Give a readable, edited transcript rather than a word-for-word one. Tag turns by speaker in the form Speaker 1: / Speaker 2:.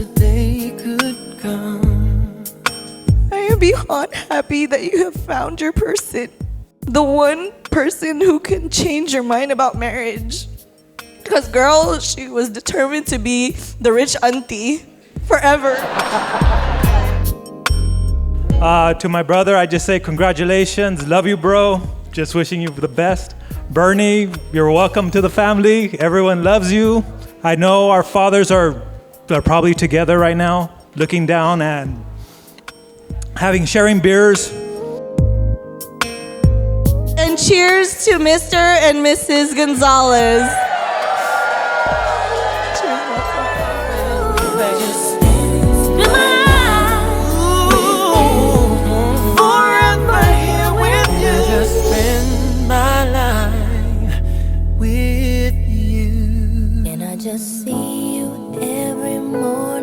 Speaker 1: the day could come.
Speaker 2: I am beyond happy that you have found your person. The one person who can change your mind about marriage. Because girl, she was determined to be the rich auntie forever.
Speaker 3: To my brother, I just say congratulations. Love you, bro. Just wishing you the best. Bernie, you're welcome to the family. Everyone loves you. I know our fathers are probably together right now, looking down and sharing beers.
Speaker 2: And cheers to Mr. and Mrs. Gonzalez.
Speaker 1: Just see you every morning.